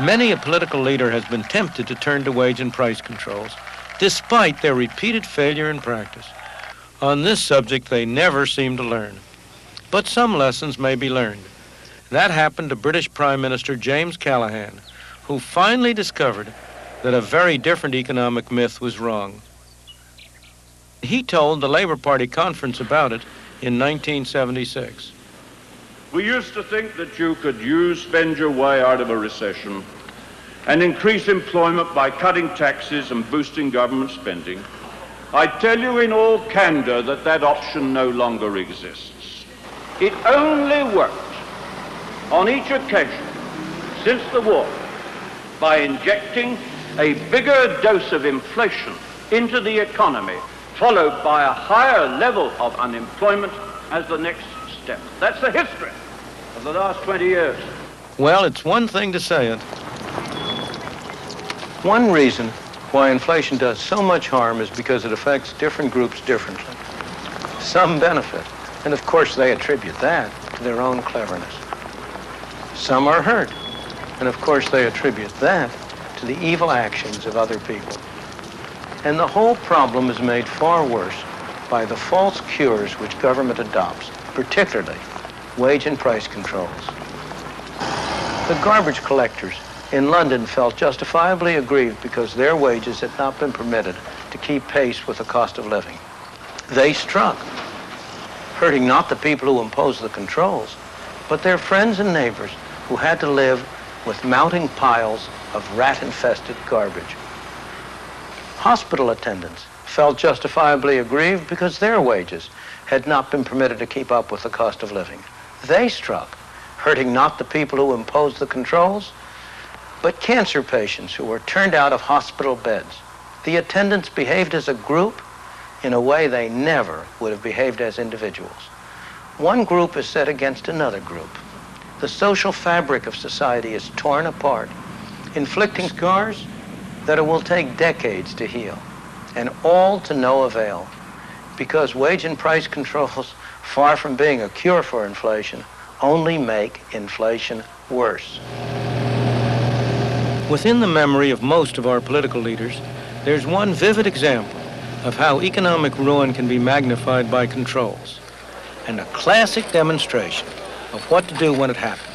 Many a political leader has been tempted to turn to wage and price controls, despite their repeated failure in practice. On this subject, they never seem to learn. But some lessons may be learned. That happened to British Prime Minister James Callaghan, who finally discovered that a very different economic myth was wrong. He told the Labour Party conference about it in 1976. We used to think that you could spend your way out of a recession and increase employment by cutting taxes and boosting government spending. I tell you in all candor that that option no longer exists. It only worked on each occasion since the war by injecting a bigger dose of inflation into the economy, followed by a higher level of unemployment as the next step. That's the history of the last 20 years. Well, it's one thing to say it. One reason why inflation does so much harm is because it affects different groups differently. Some benefit, and of course they attribute that to their own cleverness. Some are hurt, and of course they attribute that to the evil actions of other people. And the whole problem is made far worse by the false cures which government adopts, particularly wage and price controls. The garbage collectors in London felt justifiably aggrieved because their wages had not been permitted to keep pace with the cost of living. They struck, hurting not the people who imposed the controls, but their friends and neighbors who had to live with mounting piles of rat-infested garbage. Hospital attendants felt justifiably aggrieved because their wages had not been permitted to keep up with the cost of living. They struck, hurting not the people who imposed the controls, but cancer patients who were turned out of hospital beds. The attendants behaved as a group in a way they never would have behaved as individuals. One group is set against another group. The social fabric of society is torn apart, inflicting scars that it will take decades to heal, and all to no avail, because wage and price controls, far from being a cure for inflation, only make inflation worse. Within the memory of most of our political leaders, there's one vivid example of how economic ruin can be magnified by controls, and a classic demonstration of what to do when it happens.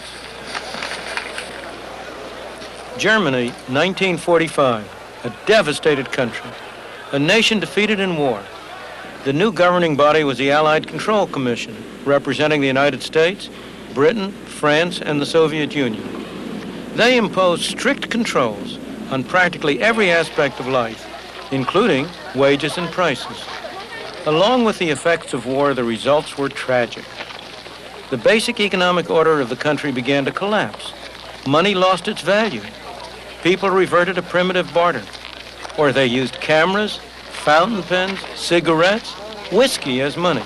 Germany, 1945, a devastated country, a nation defeated in war. The new governing body was the Allied Control Commission, representing the United States, Britain, France, and the Soviet Union. They imposed strict controls on practically every aspect of life, including wages and prices. Along with the effects of war, the results were tragic. The basic economic order of the country began to collapse. Money lost its value. People reverted to primitive barter, or they used cameras, fountain pens, cigarettes, whiskey as money.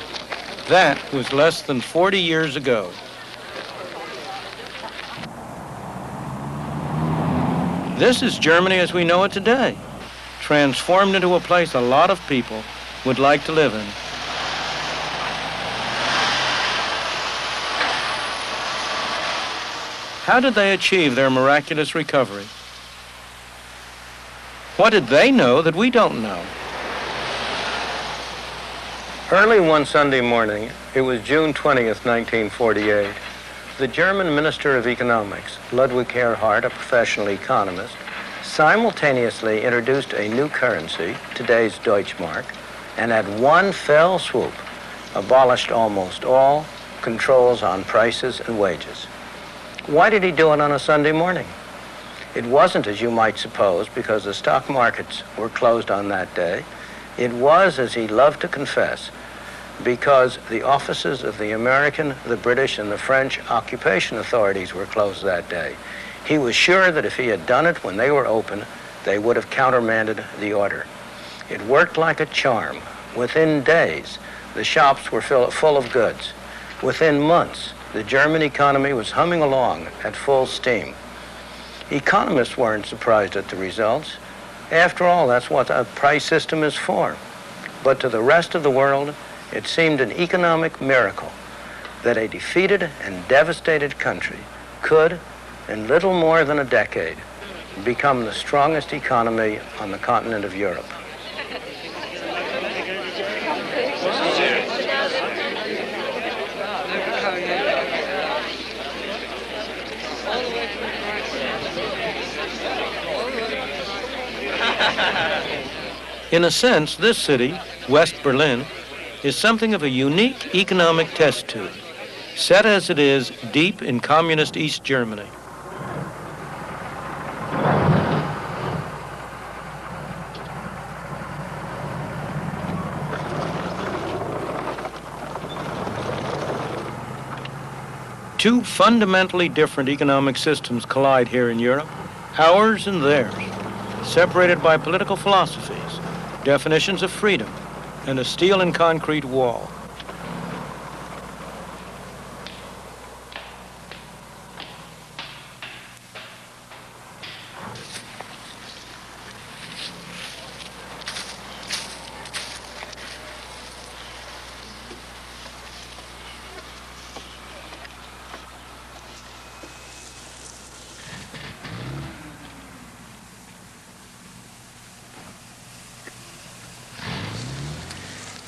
That was less than 40 years ago. This is Germany as we know it today, transformed into a place a lot of people would like to live in. How did they achieve their miraculous recovery? What did they know that we don't know? Early one Sunday morning, it was June 20th, 1948, the German Minister of Economics, Ludwig Erhard, a professional economist, simultaneously introduced a new currency, today's Deutschmark, and at one fell swoop abolished almost all controls on prices and wages. Why did he do it on a Sunday morning? It wasn't, as you might suppose, because the stock markets were closed on that day. It was, as he loved to confess, because the offices of the American, the British, and the French occupation authorities were closed that day. He was sure that if he had done it when they were open, they would have countermanded the order. It worked like a charm. Within days, the shops were full of goods. Within months, the German economy was humming along at full steam. Economists weren't surprised at the results. After all, that's what a price system is for. But to the rest of the world, it seemed an economic miracle that a defeated and devastated country could, in little more than a decade, become the strongest economy on the continent of Europe. In a sense, this city, West Berlin, is something of a unique economic test tube, set as it is deep in communist East Germany. Two fundamentally different economic systems collide here in Europe, ours and theirs, separated by political philosophies, definitions of freedom, and a steel and concrete wall.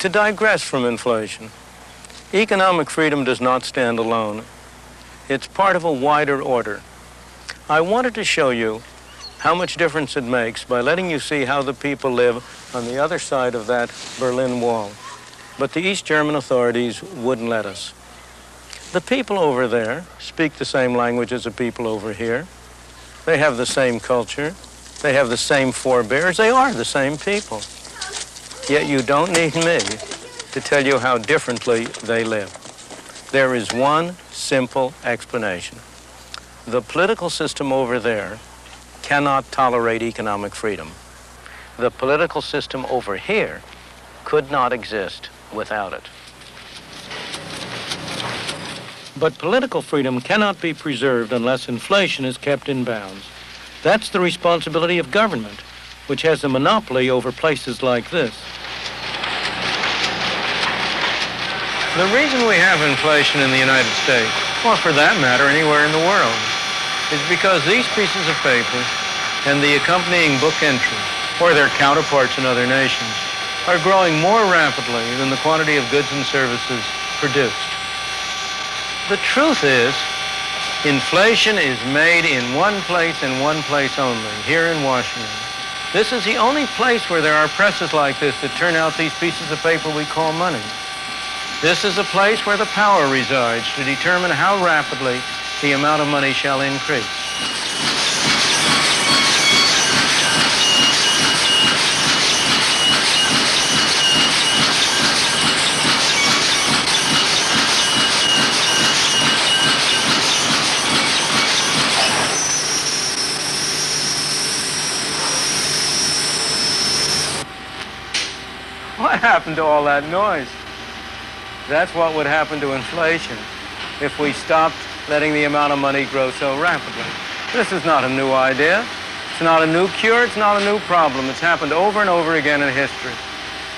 To digress from inflation, economic freedom does not stand alone. It's part of a wider order. I wanted to show you how much difference it makes by letting you see how the people live on the other side of that Berlin Wall. But the East German authorities wouldn't let us. The people over there speak the same language as the people over here. They have the same culture. They have the same forebears. They are the same people. Yet you don't need me to tell you how differently they live. There is one simple explanation. The political system over there cannot tolerate economic freedom. The political system over here could not exist without it. But political freedom cannot be preserved unless inflation is kept in bounds. That's the responsibility of government, which has a monopoly over places like this. The reason we have inflation in the United States, or for that matter anywhere in the world, is because these pieces of paper and the accompanying book entries, or their counterparts in other nations, are growing more rapidly than the quantity of goods and services produced. The truth is, inflation is made in one place and one place only, here in Washington. This is the only place where there are presses like this that turn out these pieces of paper we call money. This is a place where the power resides to determine how rapidly the amount of money shall increase. What happened to all that noise? That's what would happen to inflation if we stopped letting the amount of money grow so rapidly. This is not a new idea. It's not a new cure. It's not a new problem. It's happened over and over again in history.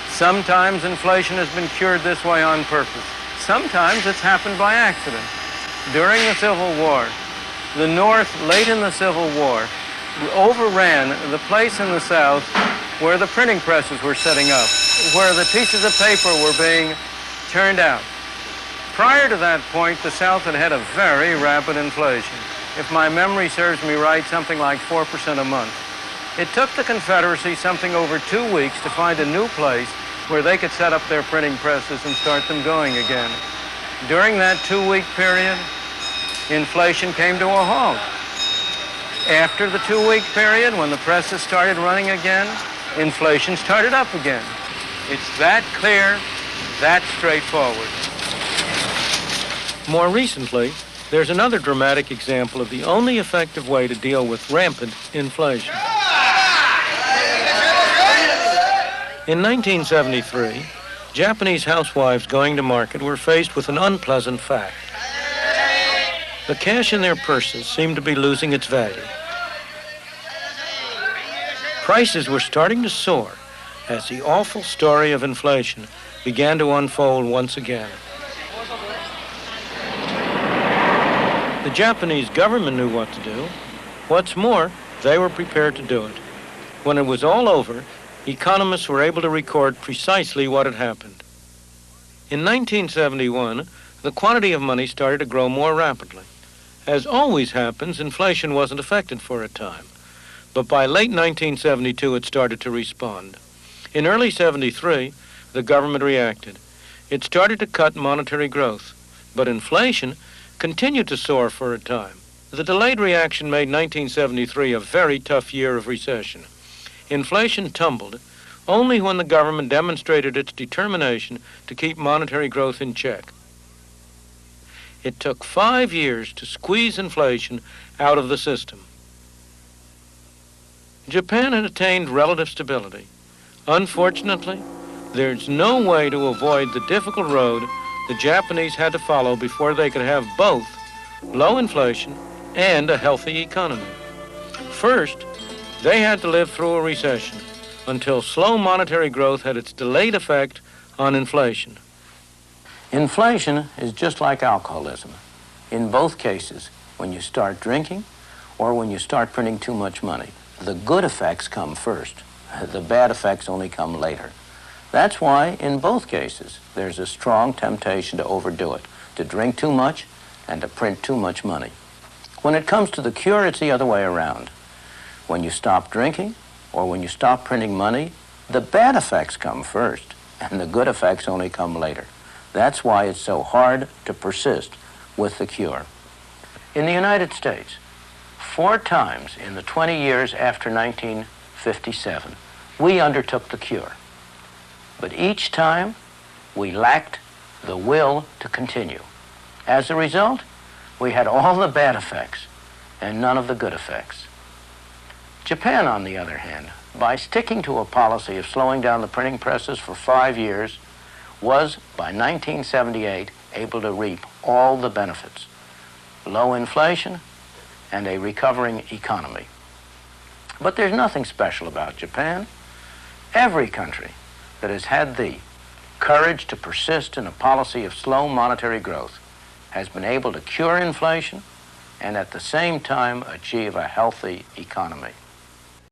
Sometimes inflation has been cured this way on purpose. Sometimes it's happened by accident. During the Civil War, the North, late in the Civil War, overran the place in the South where the printing presses were setting up, where the pieces of paper were being turned out. Prior to that point, the South had had a very rapid inflation. If my memory serves me right, something like 4% a month. It took the Confederacy something over 2 weeks to find a new place where they could set up their printing presses and start them going again. During that 2-week period, inflation came to a halt. After the 2-week period, when the presses started running again, inflation started up again. It's that clear, that straightforward. More recently, there's another dramatic example of the only effective way to deal with rampant inflation. In 1973, Japanese housewives going to market were faced with an unpleasant fact. The cash in their purses seemed to be losing its value. Prices were starting to soar as the awful story of inflation began to unfold once again. The The Japanese government knew what to do. What's more, they were prepared to do it. When it was all over, economists were able to record precisely what had happened. In 1971, the quantity of money started to grow more rapidly. As always happens, inflation wasn't affected for a time. But by late 1972, it started to respond. In early 73, the government reacted. It started to cut monetary growth, but inflation continued to soar for a time. The delayed reaction made 1973 a very tough year of recession. Inflation tumbled only when the government demonstrated its determination to keep monetary growth in check. It took 5 years to squeeze inflation out of the system. Japan had attained relative stability. Unfortunately, there's no way to avoid the difficult road the Japanese had to follow before they could have both low inflation and a healthy economy. First, they had to live through a recession until slow monetary growth had its delayed effect on inflation. Inflation is just like alcoholism. In both cases, when you start drinking or when you start printing too much money, the good effects come first. The bad effects only come later. That's why, in both cases, there's a strong temptation to overdo it, to drink too much and to print too much money. When it comes to the cure, it's the other way around. When you stop drinking or when you stop printing money, the bad effects come first and the good effects only come later. That's why it's so hard to persist with the cure. In the United States, 4 times in the 20 years after 1957, we undertook the cure. But each time, we lacked the will to continue. As a result, we had all the bad effects and none of the good effects. Japan, on the other hand, by sticking to a policy of slowing down the printing presses for 5 years, was, by 1978, able to reap all the benefits: low inflation and a recovering economy. But there's nothing special about Japan. Every country that has had the courage to persist in a policy of slow monetary growth has been able to cure inflation and at the same time achieve a healthy economy.